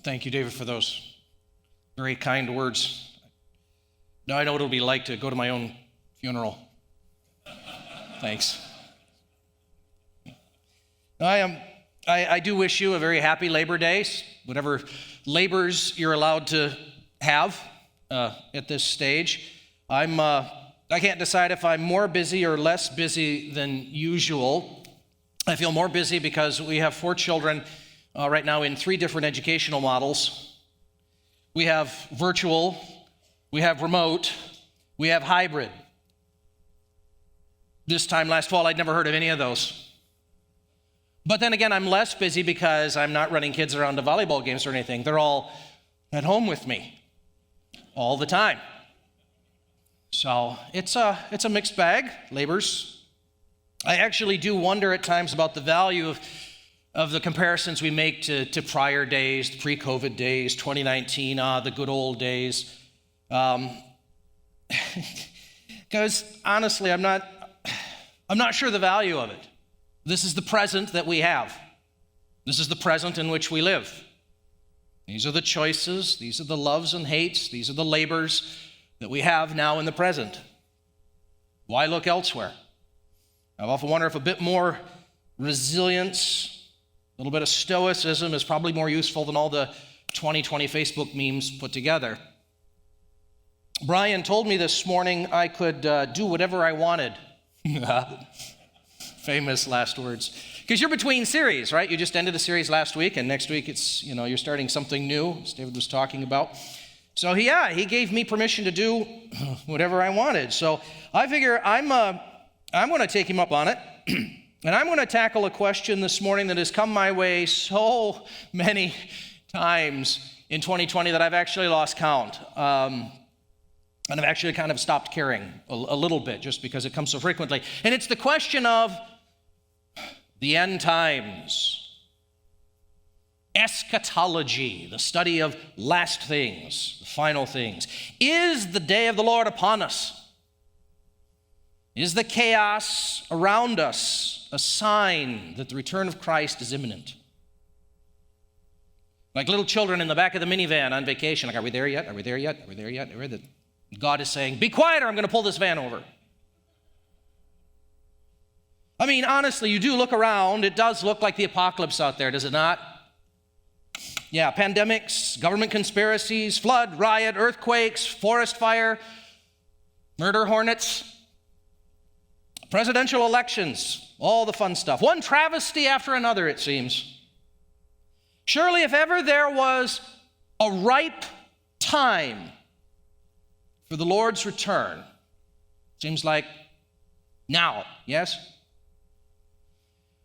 Thank you, David, for those very kind words. Now I know what it'll be like to go to my own funeral. Thanks. I do wish you a very happy Labor Day, whatever labors you're allowed to have at this stage. I can't decide if I'm more busy or less busy than usual. I feel more busy because we have 4 children right now in 3 different educational models. We have virtual, we have remote, we have hybrid. This time last fall, I'd never heard of any of those. But then again, I'm less busy because I'm not running kids around to volleyball games or anything. They're all at home with me all the time. So it's a mixed bag, labors. I actually do wonder at times about the value of the comparisons we make to prior days, the pre-COVID days, 2019, the good old days. Because honestly, I'm not sure the value of it. This is the present that we have. This is the present in which we live. These are the choices, these are the loves and hates, these are the labors that we have now in the present. Why look elsewhere? I've often wondered if a bit more resilience, a little bit of stoicism is probably more useful than all the 2020 Facebook memes put together. Brian told me this morning I could do whatever I wanted. Famous last words. Because you're between series, right? You just ended a series last week, and next week it's, you're starting something new, as David was talking about. So he gave me permission to do whatever I wanted. So I figure I'm going to take him up on it, and I'm going to tackle a question this morning that has come my way so many times in 2020 that I've actually lost count. And I've actually kind of stopped caring a little bit just because it comes so frequently. And it's the question of the end times. Eschatology, the study of last things, the final things. Is the day of the Lord upon us? Is the chaos around us a sign that the return of Christ is imminent? Like little children in the back of the minivan on vacation, like, are we there yet? Are we there yet? Are we there yet? God is saying, be quiet or I'm going to pull this van over. I mean, honestly, you do look around. It does look like the apocalypse out there, does it not? Yeah, pandemics, government conspiracies, flood, riot, earthquakes, forest fire, murder hornets, presidential elections, all the fun stuff. One travesty after another, it seems. Surely, if ever there was a ripe time for the Lord's return, seems like now, yes?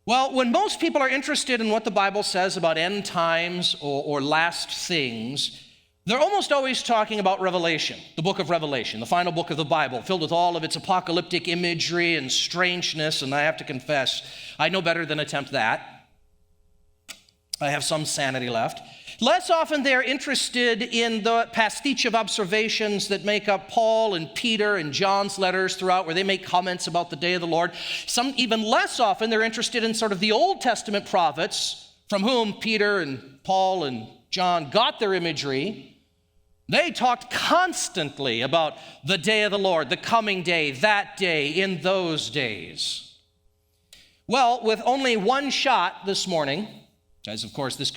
Well, when most people are interested in what the Bible says about end times or last things, they're almost always talking about Revelation, the book of Revelation, the final book of the Bible, filled with all of its apocalyptic imagery and strangeness, and I have to confess, I know better than attempt that. I have some sanity left. Less often they're interested in the pastiche of observations that make up Paul and Peter and John's letters throughout, where they make comments about the day of the Lord. Some even less often they're interested in sort of the Old Testament prophets from whom Peter and Paul and John got their imagery. They talked constantly about the day of the Lord, the coming day, that day, in those days. Well, with only one shot this morning, guys, of course, this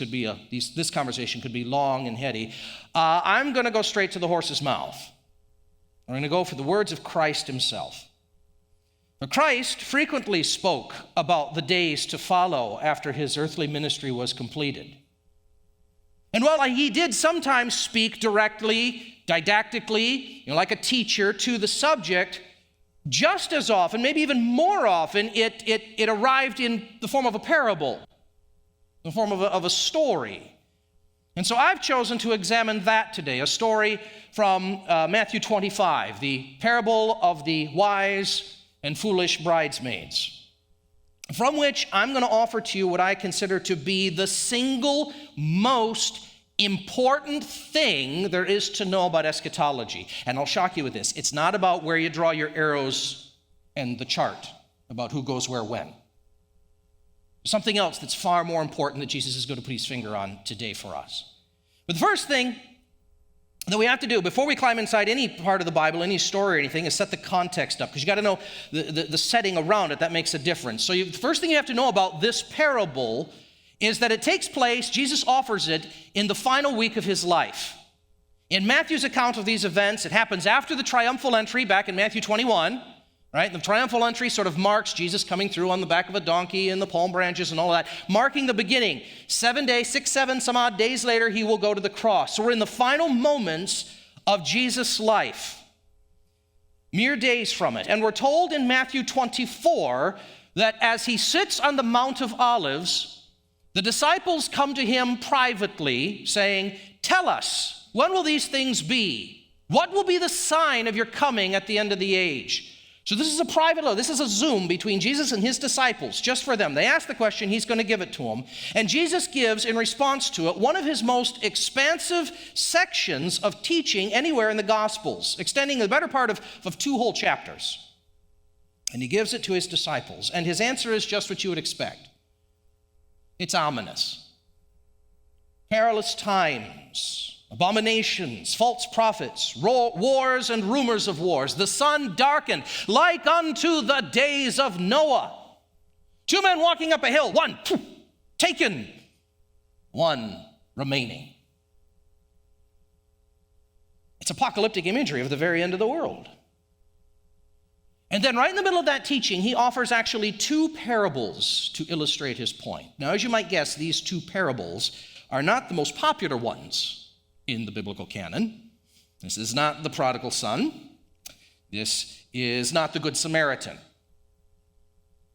conversation could be long and heady. I'm going to go straight to the horse's mouth. I'm going to go for the words of Christ himself. For Christ frequently spoke about the days to follow after his earthly ministry was completed. And while he did sometimes speak directly, didactically, like a teacher to the subject, just as often, maybe even more often, it arrived in the form of a parable, in the form of a story. And so I've chosen to examine that today, a story from Matthew 25, the parable of the wise and foolish bridesmaids, from which I'm going to offer to you what I consider to be the single most important thing there is to know about eschatology. And I'll shock you with this. It's not about where you draw your arrows and the chart about who goes where when. Something else that's far more important that Jesus is going to put his finger on today for us. But the first thing that we have to do before we climb inside any part of the Bible, any story or anything, is set the context up, because you got to know the setting around it. That makes a difference. So the first thing you have to know about this parable is that it takes place, Jesus offers it in the final week of his life. In Matthew's account of these events, it happens after the triumphal entry back in Matthew 21, right? The triumphal entry sort of marks Jesus coming through on the back of a donkey and the palm branches and all that, marking the beginning. 7 some odd days later, he will go to the cross. So we're in the final moments of Jesus' life, mere days from it. And we're told in Matthew 24 that as he sits on the Mount of Olives, the disciples come to him privately saying, "Tell us, when will these things be? What will be the sign of your coming at the end of the age?" So this is a private look. This is a Zoom between Jesus and his disciples, just for them. They ask the question, he's going to give it to them. And Jesus gives, in response to it, one of his most expansive sections of teaching anywhere in the Gospels, extending the better part of 2 whole chapters. And he gives it to his disciples. And his answer is just what you would expect. It's ominous. Perilous times, abominations, false prophets, wars and rumors of wars. The sun darkened like unto the days of Noah. 2 men walking up a hill, one taken, one remaining. It's apocalyptic imagery of the very end of the world. And then right in the middle of that teaching, he offers actually 2 parables to illustrate his point. Now, as you might guess, these 2 parables are not the most popular ones in the biblical canon. This is not the prodigal son. This is not the Good Samaritan.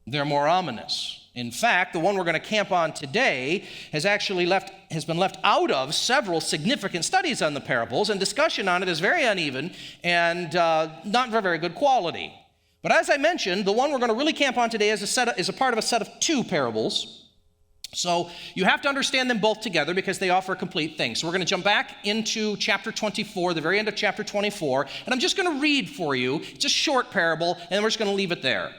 They're more ominous. In fact, the one we're going to camp on today has been left out of several significant studies on the parables, and discussion on it is very uneven and not very good quality. But as I mentioned, the one we're going to really camp on today is a part of a set of 2 parables. So you have to understand them both together because they offer a complete thing. So we're going to jump back into chapter 24, the very end of chapter 24, and I'm just going to read for you. It's a short parable, and then we're just going to leave it there.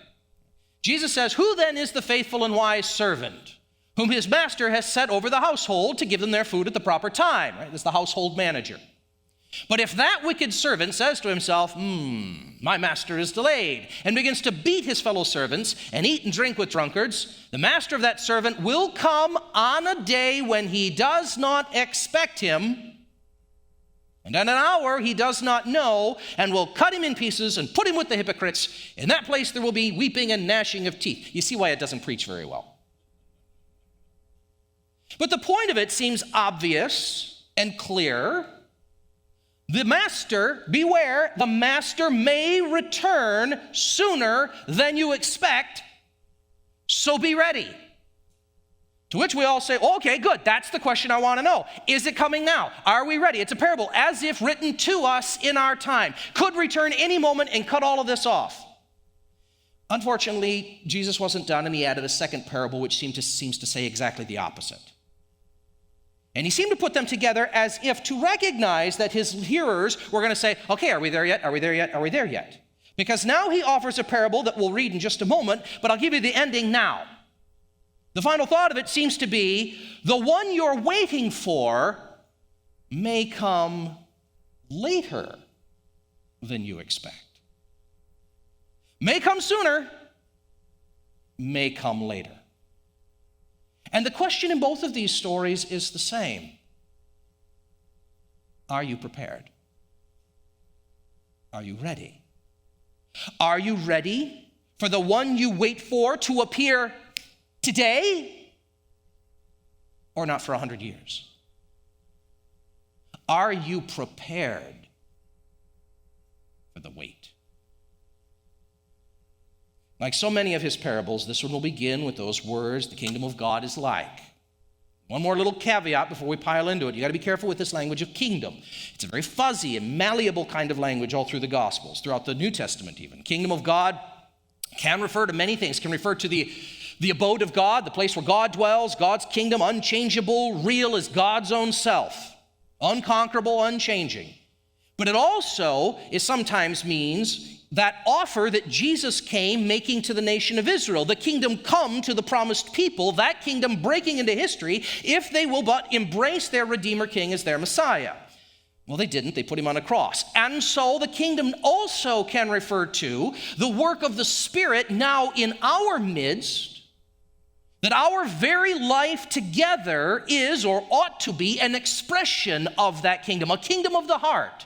Jesus says, "Who then is the faithful and wise servant, whom his master has set over the household to give them their food at the proper time?" Right? That's the household manager. "But if that wicked servant says to himself, my master is delayed, and begins to beat his fellow servants and eat and drink with drunkards, the master of that servant will come on a day when he does not expect him, and at an hour he does not know, and will cut him in pieces and put him with the hypocrites. In that place there will be weeping and gnashing of teeth." You see why it doesn't preach very well. But the point of it seems obvious and clear. The master, beware, the master may return sooner than you expect, so be ready. To which we all say, okay, good, that's the question I want to know. Is it coming now? Are we ready? It's a parable as if written to us in our time. Could return any moment and cut all of this off. Unfortunately, Jesus wasn't done, and he added a second parable which seems to say exactly the opposite. And he seemed to put them together as if to recognize that his hearers were going to say, okay, are we there yet? Are we there yet? Are we there yet? Because now he offers a parable that we'll read in just a moment, but I'll give you the ending now. The final thought of it seems to be, the one you're waiting for may come later than you expect. May come sooner, may come later. And the question in both of these stories is the same. Are you prepared? Are you ready? Are you ready for the one you wait for to appear today or not for 100 years? Are you prepared for the wait? Like so many of his parables, this one will begin with those words, the kingdom of God is like. One more little caveat before we pile into it. You got to be careful with this language of kingdom. It's a very fuzzy and malleable kind of language all through the Gospels, throughout the New Testament even. Kingdom of God can refer to many things. Can refer to the abode of God, the place where God dwells, God's kingdom, unchangeable, real as God's own self, unconquerable, unchanging. But it also sometimes means that offer that Jesus came making to the nation of Israel. The kingdom come to the promised people, that kingdom breaking into history if they will but embrace their Redeemer King as their Messiah. Well, they didn't. They put him on a cross. And so the kingdom also can refer to the work of the Spirit now in our midst, that our very life together is or ought to be an expression of that kingdom, a kingdom of the heart.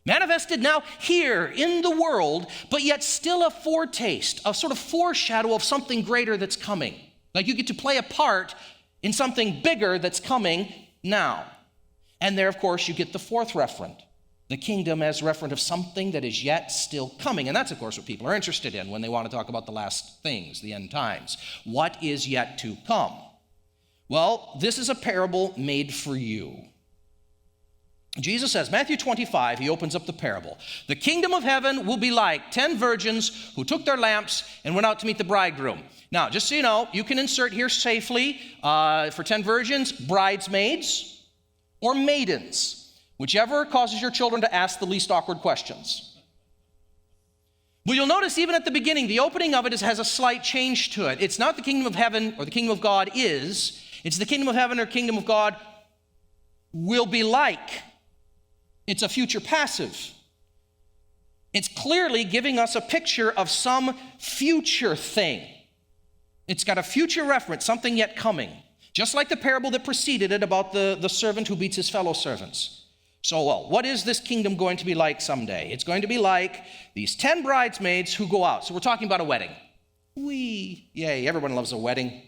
Manifested now here in the world, but yet still a foretaste, a sort of foreshadow of something greater that's coming. Like you get to play a part in something bigger that's coming now. And there, of course, you get the fourth referent, the kingdom as referent of something that is yet still coming. And that's, of course, what people are interested in when they want to talk about the last things, the end times. What is yet to come? Well, this is a parable made for you. Jesus says, Matthew 25, he opens up the parable. The kingdom of heaven will be like 10 virgins who took their lamps and went out to meet the bridegroom. Now, just so you know, you can insert here safely for 10 virgins, bridesmaids or maidens, whichever causes your children to ask the least awkward questions. But you'll notice even at the beginning, the opening of it has a slight change to it. It's not the kingdom of heaven or the kingdom of God is. It's the kingdom of heaven or kingdom of God will be like. It's a future passive. It's clearly giving us a picture of some future thing. It's got a future reference, something yet coming. Just like the parable that preceded it about the servant who beats his fellow servants. So, well, what is this kingdom going to be like someday? It's going to be like these 10 bridesmaids who go out. So we're talking about a wedding. Yay, everyone loves a wedding.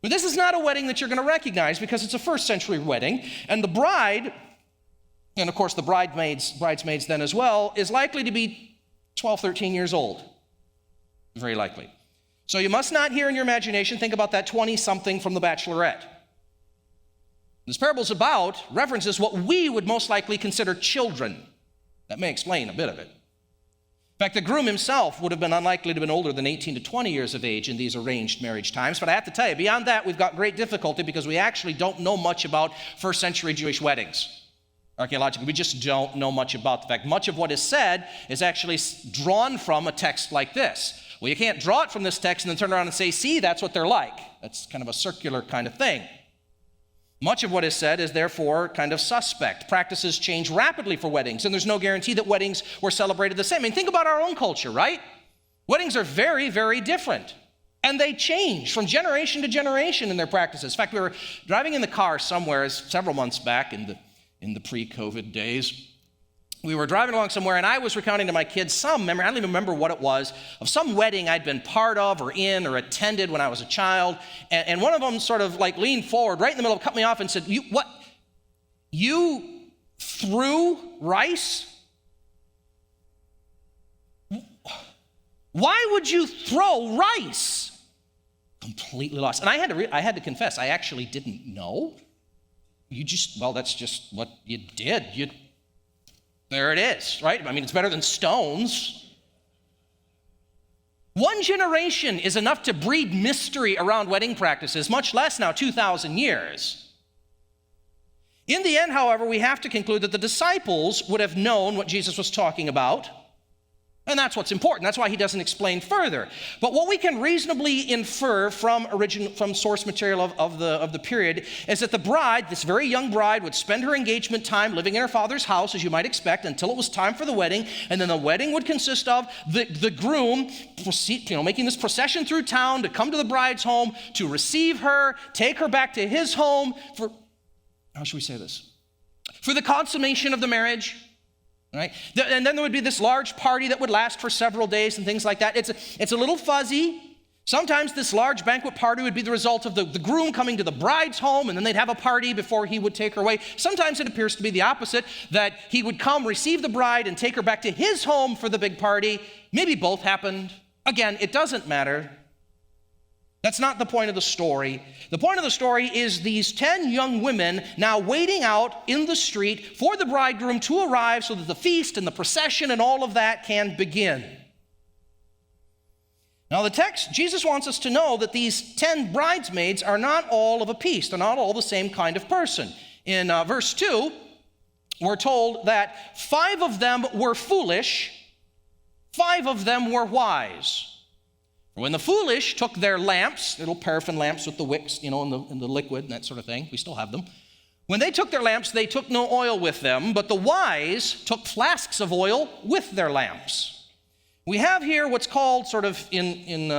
But this is not a wedding that you're going to recognize because it's a first century wedding. And the bride, and of course the bridesmaids then as well, is likely to be 12, 13 years old. Very likely. So you must not here in your imagination think about that 20-something from The Bachelorette. This parable is about, references what we would most likely consider children. That may explain a bit of it. In fact, the groom himself would have been unlikely to have been older than 18 to 20 years of age in these arranged marriage times. But I have to tell you, beyond that, we've got great difficulty because we actually don't know much about first century Jewish weddings. Archaeologically, we just don't know much about the fact. Much of what is said is actually drawn from a text like this. Well, you can't draw it from this text and then turn around and say, see, that's what they're like. That's kind of a circular kind of thing. Much of what is said is therefore kind of suspect. Practices change rapidly for weddings, and there's no guarantee that weddings were celebrated the same. I mean, think about our own culture, right? Weddings are very, very different, and they change from generation to generation in their practices. In fact, we were driving in the car somewhere several months back in the pre-COVID days. We were driving along somewhere, and I was recounting to my kids some memory, I don't even remember what it was, of some wedding I'd been part of or in or attended when I was a child. And one of them sort of like leaned forward right in the middle, cut me off and said, You threw rice? Why would you throw rice? Completely lost. And I had to confess, I actually didn't know. That's just what you did. There it is, right? I mean, it's better than stones. One generation is enough to breed mystery around wedding practices, much less now 2,000 years. In the end, however, we have to conclude that the disciples would have known what Jesus was talking about, and that's what's important. That's why he doesn't explain further. But what we can reasonably infer from source material of the period is that the bride, this very young bride, would spend her engagement time living in her father's house, as you might expect, until it was time for the wedding. And then the wedding would consist of the groom making this procession through town to come to the bride's home, to receive her, take her back to his home for, how should we say this? For the consummation of the marriage. Right? And then there would be this large party that would last for several days and things like that. It's a little fuzzy. Sometimes this large banquet party would be the result of the groom coming to the bride's home, and then they'd have a party before he would take her away. Sometimes it appears to be the opposite, that he would come, receive the bride, and take her back to his home for the big party. Maybe both happened. Again, it doesn't matter. That's not the point of the story. The point of the story is these 10 young women now waiting out in the street for the bridegroom to arrive so that the feast and the procession and all of that can begin. Now the text, Jesus wants us to know that these 10 bridesmaids are not all of a piece. They're not all the same kind of person. In verse 2, we're told that 5 of them were foolish, 5 of them were wise. When the foolish took their lamps, little paraffin lamps with the wicks, in the liquid and that sort of thing, we still have them. When they took their lamps, they took no oil with them, but the wise took flasks of oil with their lamps. We have here what's called, sort of in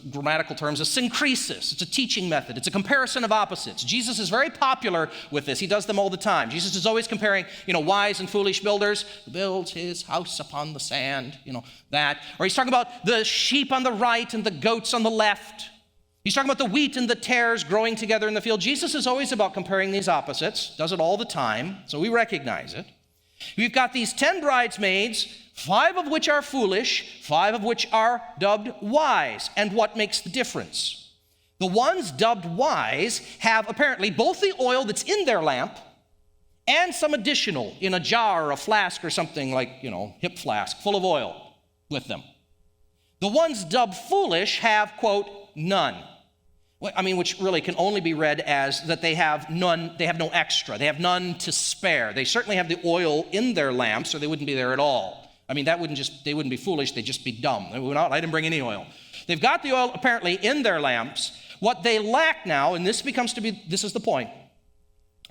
grammatical terms, a synkresis. It's a teaching method. It's a comparison of opposites. Jesus is very popular with this. He does them all the time. Jesus is always comparing, wise and foolish builders. Builds his house upon the sand, that. Or he's talking about the sheep on the right and the goats on the left. He's talking about the wheat and the tares growing together in the field. Jesus is always about comparing these opposites, does it all the time, so we recognize it. We've got these 10 bridesmaids, 5 of which are foolish, 5 of which are dubbed wise. And what makes the difference? The ones dubbed wise have apparently both the oil that's in their lamp and some additional in a jar or a flask or something like, hip flask full of oil with them. The ones dubbed foolish have, quote, none. Which really can only be read as that they have none, they have no extra. They have none to spare. They certainly have the oil in their lamps or they wouldn't be there at all. They wouldn't be foolish, they'd just be dumb. I didn't bring any oil. They've got the oil apparently in their lamps. What they lack now, and this is the point.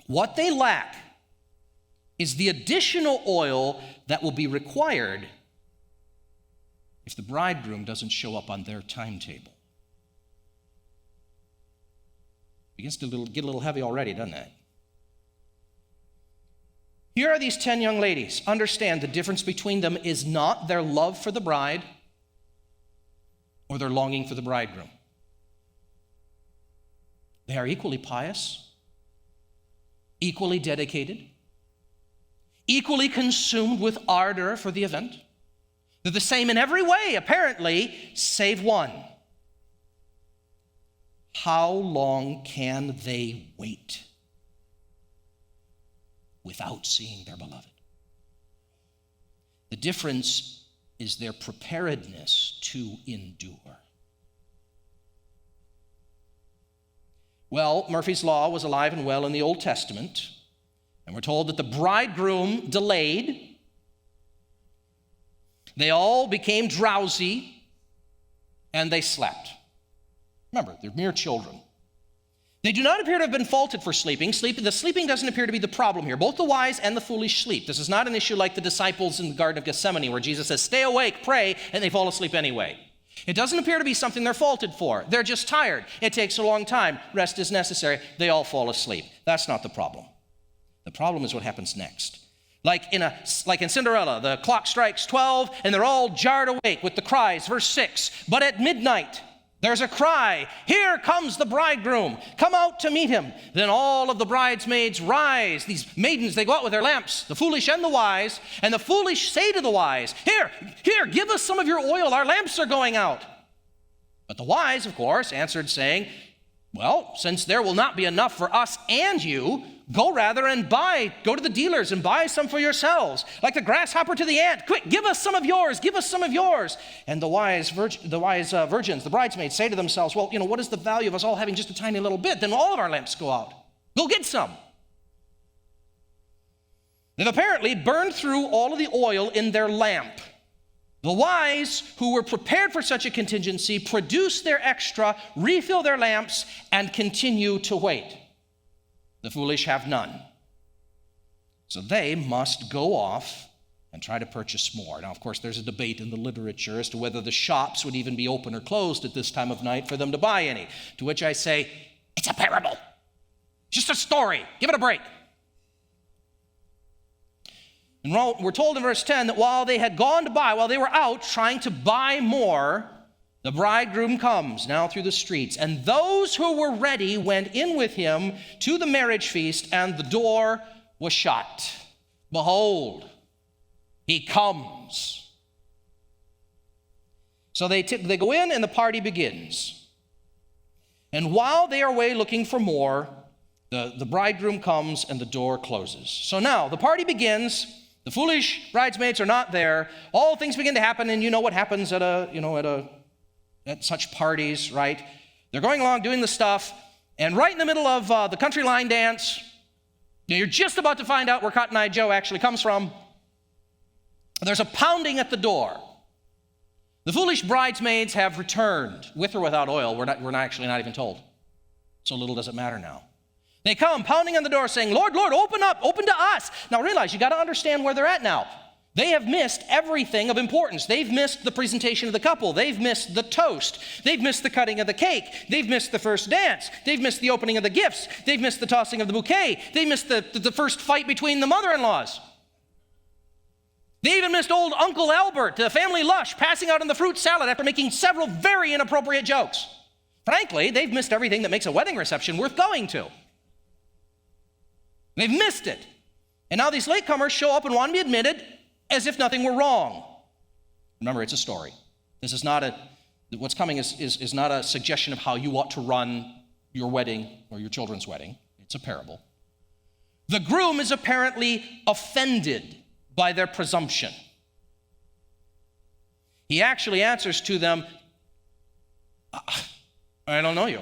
What they lack is the additional oil that will be required if the bridegroom doesn't show up on their timetable. Begins to get a little heavy already, doesn't it? Here are these 10 young ladies. Understand the difference between them is not their love for the bride or their longing for the bridegroom. They are equally pious, equally dedicated, equally consumed with ardor for the event. They're the same in every way, apparently, save one. How long can they wait without seeing their beloved? The difference is their preparedness to endure. Well, Murphy's Law was alive and well in the Old Testament, and we're told that the bridegroom delayed. They all became drowsy, and they slept. Remember, they're mere children. They do not appear to have been faulted for sleeping. The sleeping doesn't appear to be the problem here. Both the wise and the foolish sleep. This is not an issue like the disciples in the Garden of Gethsemane where Jesus says, stay awake, pray, and they fall asleep anyway. It doesn't appear to be something they're faulted for. They're just tired. It takes a long time. Rest is necessary. They all fall asleep. That's not the problem. The problem is what happens next. Like in Cinderella, the clock strikes 12, and they're all jarred awake with the cries. Verse 6, but at midnight, there's a cry, here comes the bridegroom, come out to meet him. Then all of the bridesmaids rise. These maidens, they go out with their lamps, the foolish and the wise, and the foolish say to the wise, here, give us some of your oil, our lamps are going out. But the wise, of course, answered saying, well, since there will not be enough for us and you, go rather and go to the dealers and buy some for yourselves. Like the grasshopper to the ant, quick, give us some of yours, give us some of yours. And the wise virgins, the bridesmaids, say to themselves, well, what is the value of us all having just a tiny little bit? Then all of our lamps go out. Go get some. They've apparently burned through all of the oil in their lamp. The wise, who were prepared for such a contingency, produce their extra, refill their lamps, and continue to wait. The foolish have none. So they must go off and try to purchase more. Now, of course, there's a debate in the literature as to whether the shops would even be open or closed at this time of night for them to buy any. To which I say, it's a parable. Just a story. Give it a break. And we're told in verse 10 that while they were out trying to buy more, the bridegroom comes now through the streets, and those who were ready went in with him to the marriage feast, and the door was shut. Behold, he comes. So they go in, and the party begins. And while they are away looking for more, the bridegroom comes, and the door closes. So now the party begins. The foolish bridesmaids are not there. All things begin to happen, and you know what happens at such parties, right? They're going along doing the stuff, and right in the middle of the country line dance, you're just about to find out where Cotton Eye Joe actually comes from. There's a pounding at the door. The foolish bridesmaids have returned, with or without oil. We're not even told. So little does it matter now. They come pounding on the door saying, Lord, Lord, open up, open to us. Now realize, you got to understand where they're at now. They have missed everything of importance. They've missed the presentation of the couple. They've missed the toast. They've missed the cutting of the cake. They've missed the first dance. They've missed the opening of the gifts. They've missed the tossing of the bouquet. They missed the first fight between the mother-in-laws. They even missed old Uncle Albert, the family lush, passing out in the fruit salad after making several very inappropriate jokes. Frankly, they've missed everything that makes a wedding reception worth going to. They've missed it. And now these latecomers show up and want to be admitted as if nothing were wrong. Remember, it's a story. This is not what's coming is not a suggestion of how you ought to run your wedding or your children's wedding. It's a parable. The groom is apparently offended by their presumption. He actually answers to them, I don't know you.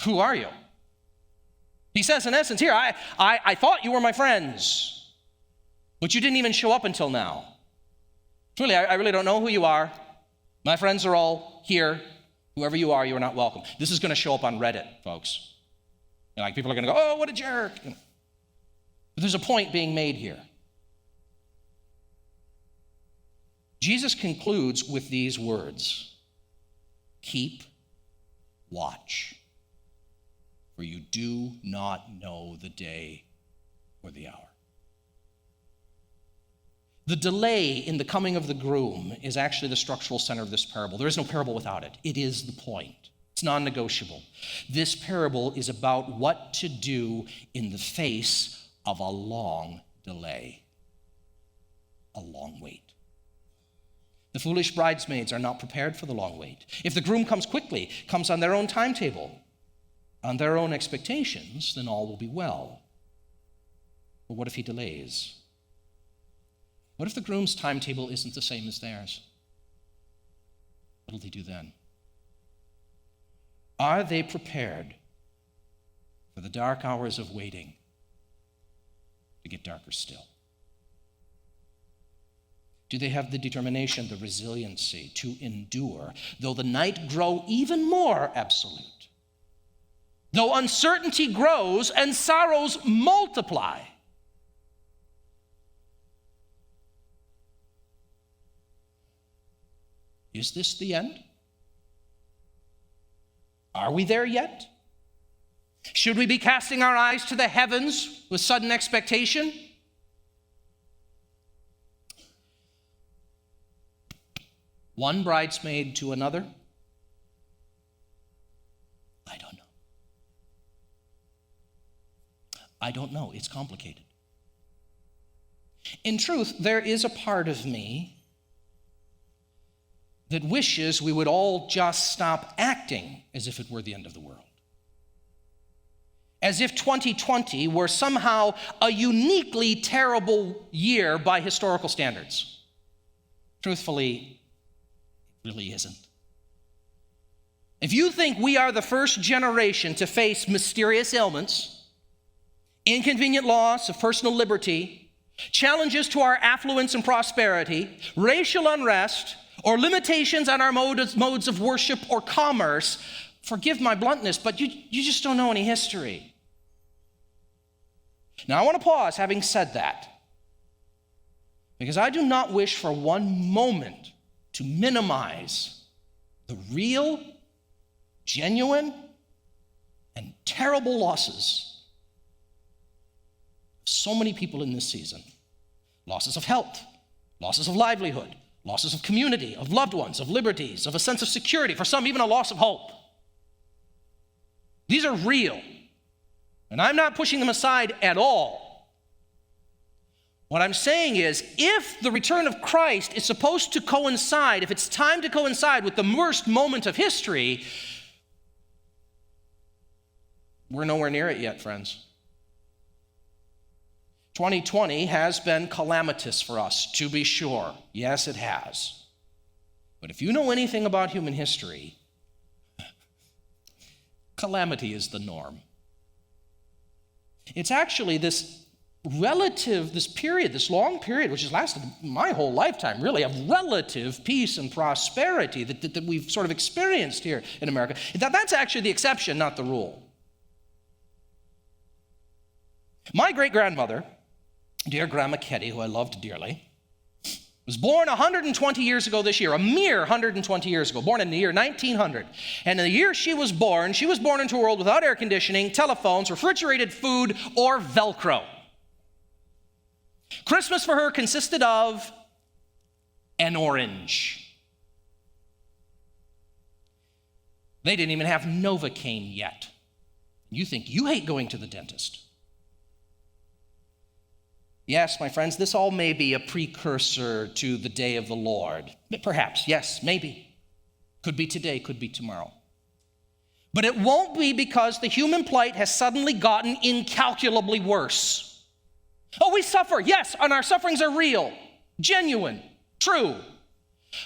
Who are you? He says, in essence, here, I thought you were my friends, but you didn't even show up until now. Truly, I really don't know who you are. My friends are all here. Whoever you are not welcome. This is going to show up on Reddit, folks. Like, people are going to go, oh, what a jerk. But there's a point being made here. Jesus concludes with these words, keep watch, for you do not know the day or the hour. The delay in the coming of the groom is actually the structural center of this parable. There is no parable without it. It is the point. It's non-negotiable. This parable is about what to do in the face of a long delay, a long wait. The foolish bridesmaids are not prepared for the long wait. If the groom comes quickly, comes on their own timetable, on their own expectations, then all will be well. But what if he delays? What if the groom's timetable isn't the same as theirs? What will they do then? Are they prepared for the dark hours of waiting to get darker still? Do they have the determination, the resiliency to endure, though the night grow even more absolute, though uncertainty grows and sorrows multiply? Is this the end? Are we there yet? Should we be casting our eyes to the heavens with sudden expectation? One bridesmaid to another? I don't know. I don't know. It's complicated. In truth, there is a part of me that wishes we would all just stop acting as if it were the end of the world. As if 2020 were somehow a uniquely terrible year by historical standards. Truthfully, it really isn't. If you think we are the first generation to face mysterious ailments, inconvenient loss of personal liberty, challenges to our affluence and prosperity, racial unrest, or limitations on our modes of worship or commerce, forgive my bluntness, but you just don't know any history. Now, I want to pause having said that, because I do not wish for one moment to minimize the real, genuine, and terrible losses of so many people in this season. Losses of health, losses of livelihood, losses of community, of loved ones, of liberties, of a sense of security, for some even a loss of hope. These are real, and I'm not pushing them aside at all. What I'm saying is, if the return of Christ is supposed to coincide, if it's time to coincide with the worst moment of history, we're nowhere near it yet, friends. 2020 has been calamitous for us, to be sure. Yes, it has. But if you know anything about human history, calamity is the norm. It's actually this this long period, which has lasted my whole lifetime, really, of relative peace and prosperity that we've sort of experienced here in America, that's actually the exception, not the rule. My great-grandmother, dear Grandma Ketty, who I loved dearly, was born 120 years ago this year, a mere 120 years ago, born in the year 1900. And in the year she was born into a world without air conditioning, telephones, refrigerated food, or Velcro. Christmas for her consisted of an orange. They didn't even have Novocaine yet. You think you hate going to the dentist. Yes, my friends, this all may be a precursor to the day of the Lord. Perhaps, yes, maybe. Could be today, could be tomorrow. But it won't be because the human plight has suddenly gotten incalculably worse. Oh, we suffer, yes, and our sufferings are real, genuine, true.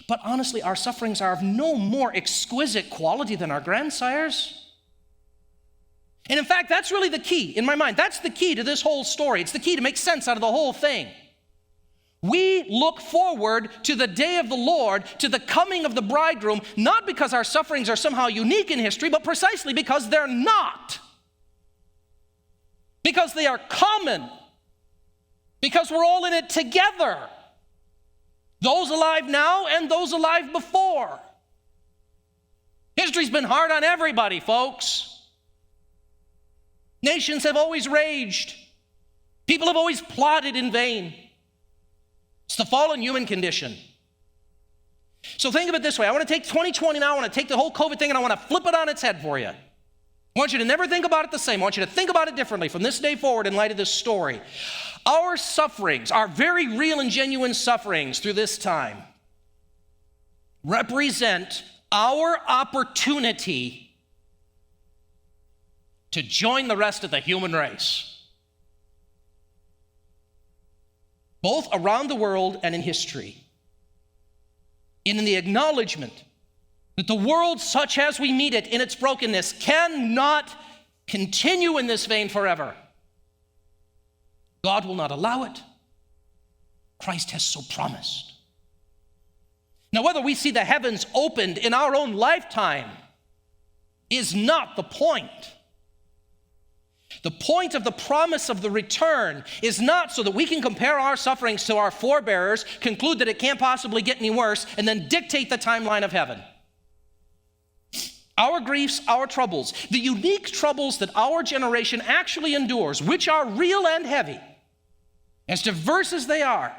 But honestly, our sufferings are of no more exquisite quality than our grandsires. And in fact, that's really the key in my mind. That's the key to this whole story. It's the key to make sense out of the whole thing. We look forward to the day of the Lord, to the coming of the bridegroom, not because our sufferings are somehow unique in history, but precisely because they're not. Because they are common. Because we're all in it together. Those alive now and those alive before. History's been hard on everybody, folks. Nations have always raged. People have always plotted in vain. It's the fallen human condition. So think of it this way. I want to take 2020 now. I want to take the whole COVID thing and I want to flip it on its head for you. I want you to never think about it the same. I want you to think about it differently from this day forward in light of this story. Our sufferings, our very real and genuine sufferings through this time, represent our opportunity to join the rest of the human race, both around the world and in history, in the acknowledgement that the world such as we meet it in its brokenness cannot continue in this vein forever. God will not allow it. Christ has so promised. Now, whether we see the heavens opened in our own lifetime is not the point. The point of the promise of the return is not so that we can compare our sufferings to our forebearers, conclude that it can't possibly get any worse, and then dictate the timeline of heaven. Our griefs, our troubles, the unique troubles that our generation actually endures, which are real and heavy, as diverse as they are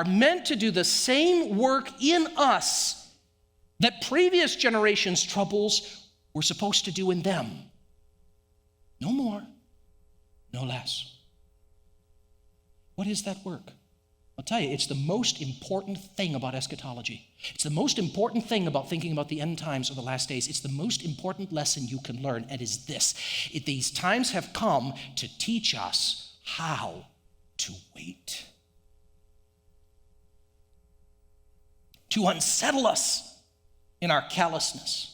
meant to do the same work in us that previous generations' troubles were supposed to do in them. No more, no less. What is that work? I'll tell you, it's the most important thing about eschatology. It's the most important thing about thinking about the end times or the last days. It's the most important lesson you can learn, and is this. These times have come to teach us how to wait. To unsettle us in our callousness.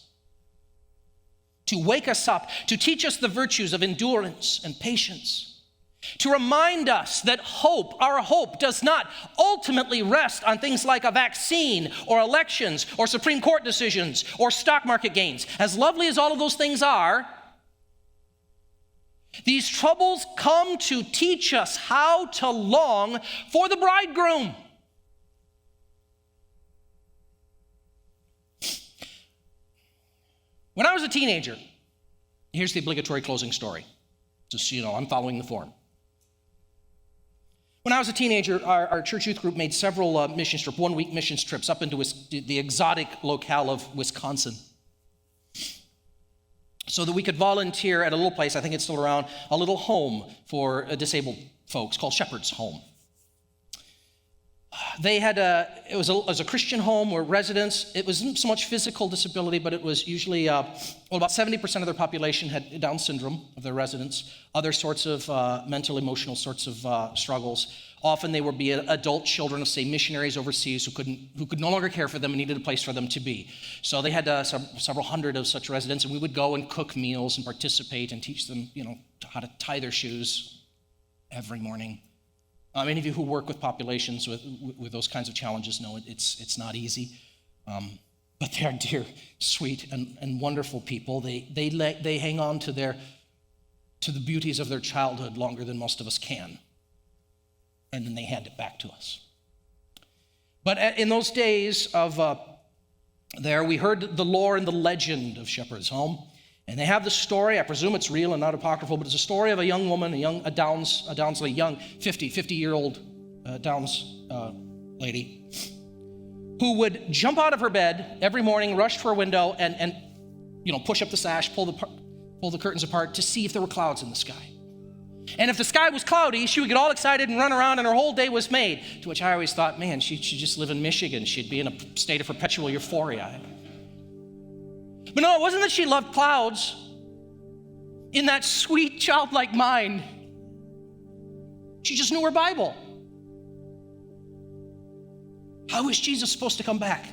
To wake us up, to teach us the virtues of endurance and patience, to remind us that our hope does not ultimately rest on things like a vaccine or elections or Supreme Court decisions or stock market gains. As lovely as all of those things are, these troubles come to teach us how to long for the bridegroom. When I was a teenager, here's the obligatory closing story. Just so you know, I'm following the form. When I was a teenager, our church youth group made several one-week mission trips up into the exotic locale of Wisconsin, so that we could volunteer at a little place, I think it's still around, a little home for disabled folks called Shepherd's Home. They had it was a Christian home where residents, it wasn't so much physical disability, but it was usually, about 70% of their population had Down syndrome of their residents, other sorts of mental, emotional sorts of struggles. Often they would be adult children of, say, missionaries overseas who could no longer care for them and needed a place for them to be. So they had several hundred of such residents, and we would go and cook meals and participate and teach them, how to tie their shoes every morning. Many of you who work with populations with those kinds of challenges know it's not easy. But they are dear, sweet, and wonderful people. They hang on to the beauties of their childhood longer than most of us can. And then they hand it back to us. But in those days of we heard the lore and the legend of Shepherd's Home. And they have the story, I presume it's real and not apocryphal, but it's a story of a young woman, a Downs lady, young 50-year-old Downs lady, who would jump out of her bed every morning, rush to her window, and push up the sash, pull the curtains apart to see if there were clouds in the sky. And if the sky was cloudy, she would get all excited and run around, and her whole day was made. To which I always thought, man, she'd just live in Michigan. She'd be in a state of perpetual euphoria. But no, it wasn't that she loved clouds. In that sweet, childlike mind, she just knew her Bible. How is Jesus supposed to come back?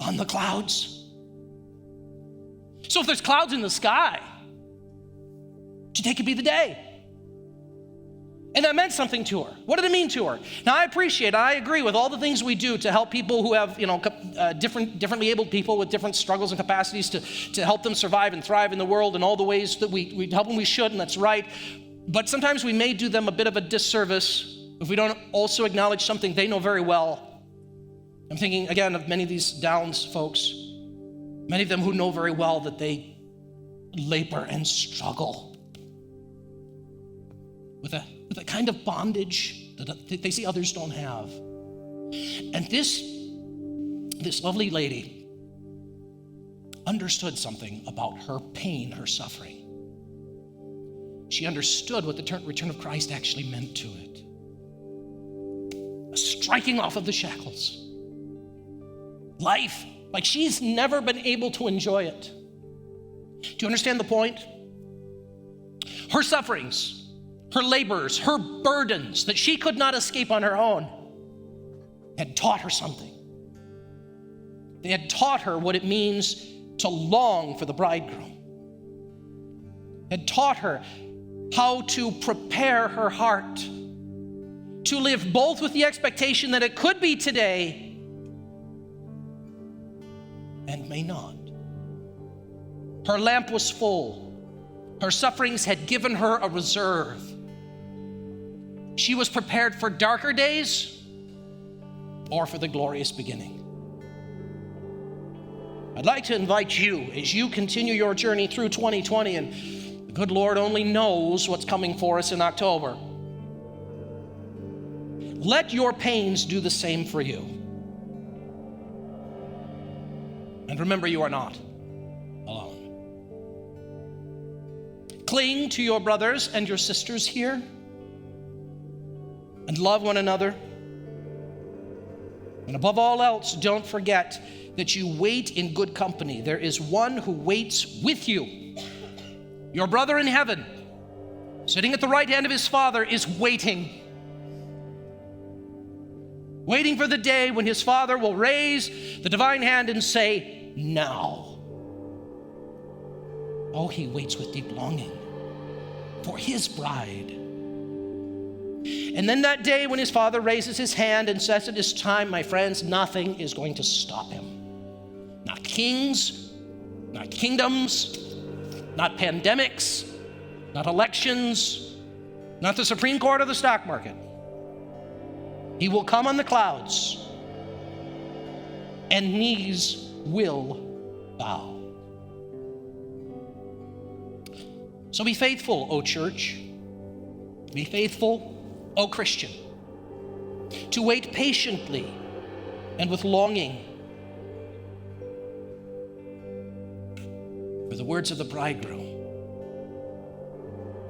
On the clouds. So if there's clouds in the sky, today could be the day. And that meant something to her. What did it mean to her? Now, I agree with all the things we do to help people who have, differently abled people with different struggles and capacities to help them survive and thrive in the world, and all the ways that we help them we should, and that's right. But sometimes we may do them a bit of a disservice if we don't also acknowledge something they know very well. I'm thinking, again, of many of these Downs folks, many of them who know very well that they labor and struggle with a kind of bondage that they see others don't have. And this lovely lady understood something about her pain, her suffering. She understood what the return of Christ actually meant to it. A striking off of the shackles. Life, like she's never been able to enjoy it. Do you understand the point? Her sufferings, her labors, her burdens that she could not escape on her own had taught her something. They had taught her what it means to long for the bridegroom. Had taught her how to prepare her heart to live both with the expectation that it could be today and may not. Her lamp was full. Her sufferings had given her a reserve. She was prepared for darker days or for the glorious beginning. I'd like to invite you as you continue your journey through 2020, and the good Lord only knows what's coming for us in October. Let your pains do the same for you. And remember, you are not alone. Cling to your brothers and your sisters here and love one another. And above all else, don't forget that you wait in good company. There is one who waits with you. Your brother in heaven, sitting at the right hand of his Father, is waiting. Waiting for the day when his Father will raise the divine hand and say, now. Oh, he waits with deep longing for his bride. And then that day when his Father raises his hand and says it is time, my friends, nothing is going to stop him. Not kings, not kingdoms, not pandemics, not elections, not the Supreme Court or the stock market. He will come on the clouds, and knees will bow. So be faithful, O church. Be faithful, O Christian, to wait patiently and with longing for the words of the bridegroom.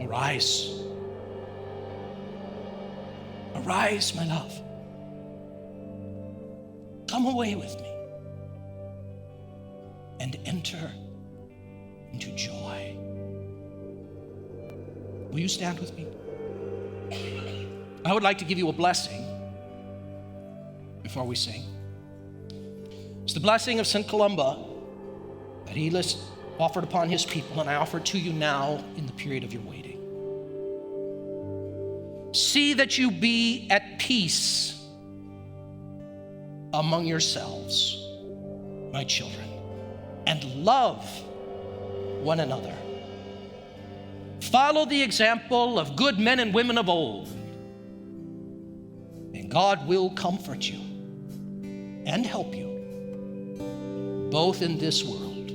Arise. Arise, my love. Come away with me and enter into joy. Will you stand with me? I would like to give you a blessing before we sing. It's the blessing of St. Columba that he offered upon his people, and I offer it to you now in the period of your waiting. See that you be at peace among yourselves, my children, and love one another. Follow the example of good men and women of old, and God will comfort you and help you, both in this world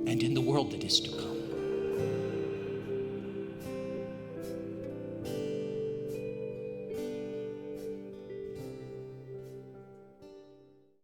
and in the world that is to come.